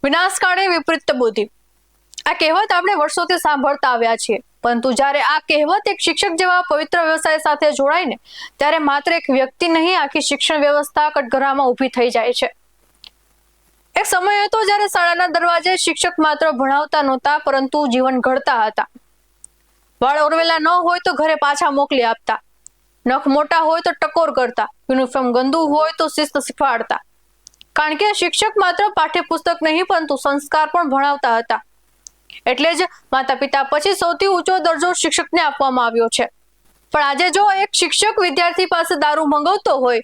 વિનાશ કાળે વિપરીત બુદ્ધિ, આ કહેવત આપણે વર્ષોથી સાંભળતા આવ્યા છીએ, પરંતુ જ્યારે આ કહેવત એક શિક્ષક જેવા પવિત્ર વ્યવસાય સાથે જોડાય ને ત્યારે માત્ર એક વ્યક્તિ નહીં, આખી શિક્ષણ વ્યવસ્થા કટઘરામાં ઊભી થઈ જાય છે. એક સમય હતો જ્યારે શાળાના દરવાજે શિક્ષક માત્ર ભણાવતા નહોતા, પરંતુ જીવન ઘડતા હતા. વાળ ઓરવેલા ન હોય તો ઘરે પાછા મોકલી આપતા, નખ મોટા હોય તો ટકોર કરતા, યુનિફોર્મ ગંદુ હોય તો શિસ્ત શીખવાડતા. કારણ કે શિક્ષક માત્ર પાઠ્યપુસ્તક નહીં પરંતુ સંસ્કાર પણ ભણાવતા હતા. એટલે જ માતા પિતા પછી સૌથી ઊંચો દરજ્જો શિક્ષકને આપવામાં આવ્યો છે. પણ આજે જો એક શિક્ષક વિદ્યાર્થી પાસે દારૂ મંગાવતો હોય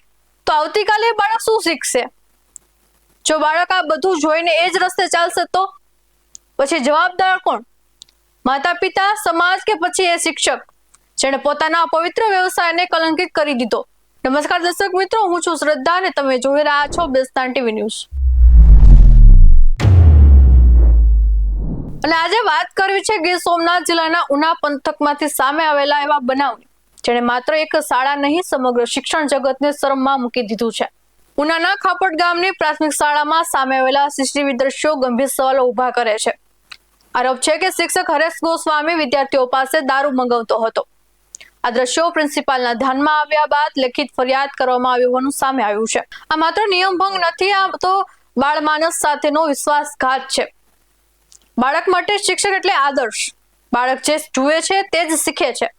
તો આવતીકાલે બાળક શું શીખશે? જો બાળક આ બધું જોઈને એ જ રસ્તે ચાલશે તો પછી જવાબદાર કોણ? માતા પિતા, સમાજ કે પછી એ શિક્ષક જેણે પોતાના પવિત્ર વ્યવસાયને કલંકિત કરી દીધો? નમસ્કાર દર્શક મિત્રો, હું છું શ્રદ્ધા અને તમે જોઈ રહ્યા છો બેસ્તાન ટીવી ન્યૂઝ. અને આજે વાત કરવી છે ગીર સોમનાથ જિલ્લાના ઉના પંથકમાંથી સામે આવેલા એવા બનાવની, જેણે માત્ર એક શાળા નહીં સમગ્ર શિક્ષણ જગતને શરમમાં મૂકી દીધું છે. ઉનાના ખાપટ ગામની પ્રાથમિક શાળામાં સામે આવેલા સીસીટીવી દ્રશ્યો ગંભીર સવાલો ઉભા કરે છે. આરોપ છે કે શિક્ષક હરેશ ગોસ્વામી વિદ્યાર્થીઓ પાસે દારૂ મંગાવતો હતો. આ દ્રશ્યો પ્રિન્સિપાલના ધ્યાનમાં આવ્યા બાદ લેખિત ફરિયાદ કરવામાં આવી હોવાનું સામે આવ્યું છે. આ માત્ર નિયમ ભંગ નથી, આ તો બાળમાનસ સાથેનો વિશ્વાસઘાત છે. બાળક માટે શિક્ષક એટલે આદર્શ. બાળક જે જુએ છે તે જ શીખે છે.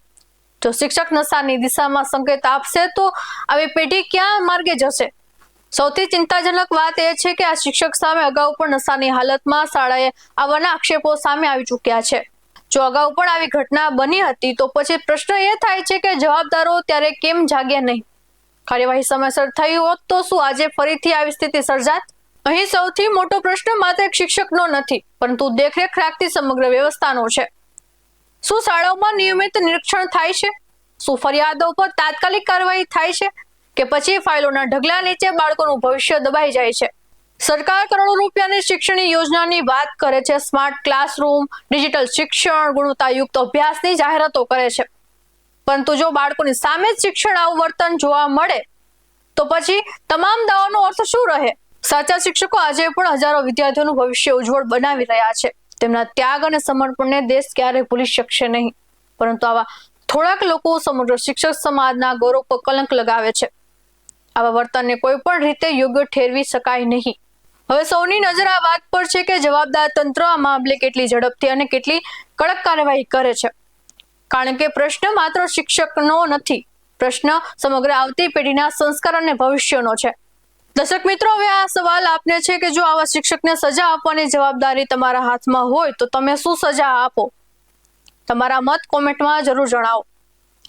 જો શિક્ષક નશાની દિશામાં સંકેત આપશે તો આવી પેઢી ક્યાં માર્ગે જશે? સૌથી ચિંતાજનક વાત એ છે કે આ શિક્ષક સામે અગાઉ પણ નશાની હાલતમાં શાળાએ આવવાના આક્ષેપો સામે આવી ચૂક્યા છે. જો અગાઉ પણ આવી ઘટના બની હતી તો પછી પ્રશ્ન એ થાય છે કે જવાબદારો ત્યારે કેમ જાગ્યા નહીં? કાર્યવાહી સમયસર થઈ હોત તો શું આજે ફરીથી આવી સ્થિતિ સર્જાત? અહીં સૌથી મોટો પ્રશ્ન માત્ર એક શિક્ષકનો નથી, પરંતુ દેખરેખ રાખતી સમગ્ર વ્યવસ્થાનો છે. શું શાળાઓમાં નિયમિત નિરીક્ષણ થાય છે? શું ફરિયાદો પર તાત્કાલિક કાર્યવાહી થાય છે? કે પછી ફાઇલોના ઢગલા નીચે બાળકોનું ભવિષ્ય દબાઈ જાય છે? સરકાર કરોડો રૂપિયાની શિક્ષણની યોજનાની વાત કરે છે, સ્માર્ટ ક્લાસરૂમ, ડિજિટલ શિક્ષણ, ગુણવત્તાયુક્ત અભ્યાસની જાહેરાતો કરે છે, પરંતુ જો બાળકોની સામે જ શિક્ષણ આવું વર્તન જોવા મળે તો પછી તમામ દાવાનો અર્થ શું રહે? સાચા શિક્ષકો આજે પણ હજારો વિદ્યાર્થીઓનું ભવિષ્ય ઉજ્જવળ બનાવી રહ્યા છે. તેમના ત્યાગ અને સમર્પણને દેશ ક્યારેય ભૂલી શકશે નહીં, પરંતુ આવા થોડાક લોકો સમગ્ર શિક્ષક સમાજના ગૌરવ પર કલંક લગાવે છે. આવા વર્તનને કોઈ પણ રીતે યોગ્ય ઠેરવી શકાય નહીં. હવે સૌની નજર આ વાત પર છે કે જવાબદાર તંત્ર આ મામલે કેટલી ઝડપથી અને કેટલી કડક કાર્યવાહી કરે છે. કારણ કે પ્રશ્ન માત્ર શિક્ષકનો નથી, પ્રશ્ન સમગ્ર આવતી પેઢીના સંસ્કાર અને ભવિષ્યનો છે. દર્શક મિત્રો, હવે આ સવાલ આપને છે કે જો આવા શિક્ષકને સજા આપવાની જવાબદારી તમારા હાથમાં હોય તો તમે શું સજા આપો? તમારા મત કોમેન્ટમાં જરૂર જણાવો.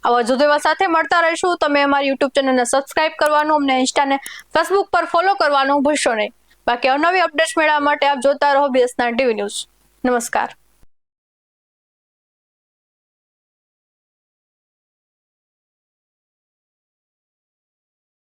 આવા જુદેવા સાથે મળતા રહીશું. તમે અમારી યુટ્યુબ ચેનલને સબસ્ક્રાઇબ કરવાનું, અમને ઇન્સ્ટા અને ફેસબુક પર ફોલો કરવાનું ભૂલશો નહીં. બાકી અવનવી અપડેટ્સ મેળવવા માટે આપ જોતા રહો બેસ્તાન ટીવી ન્યૂઝ. નમસ્કાર.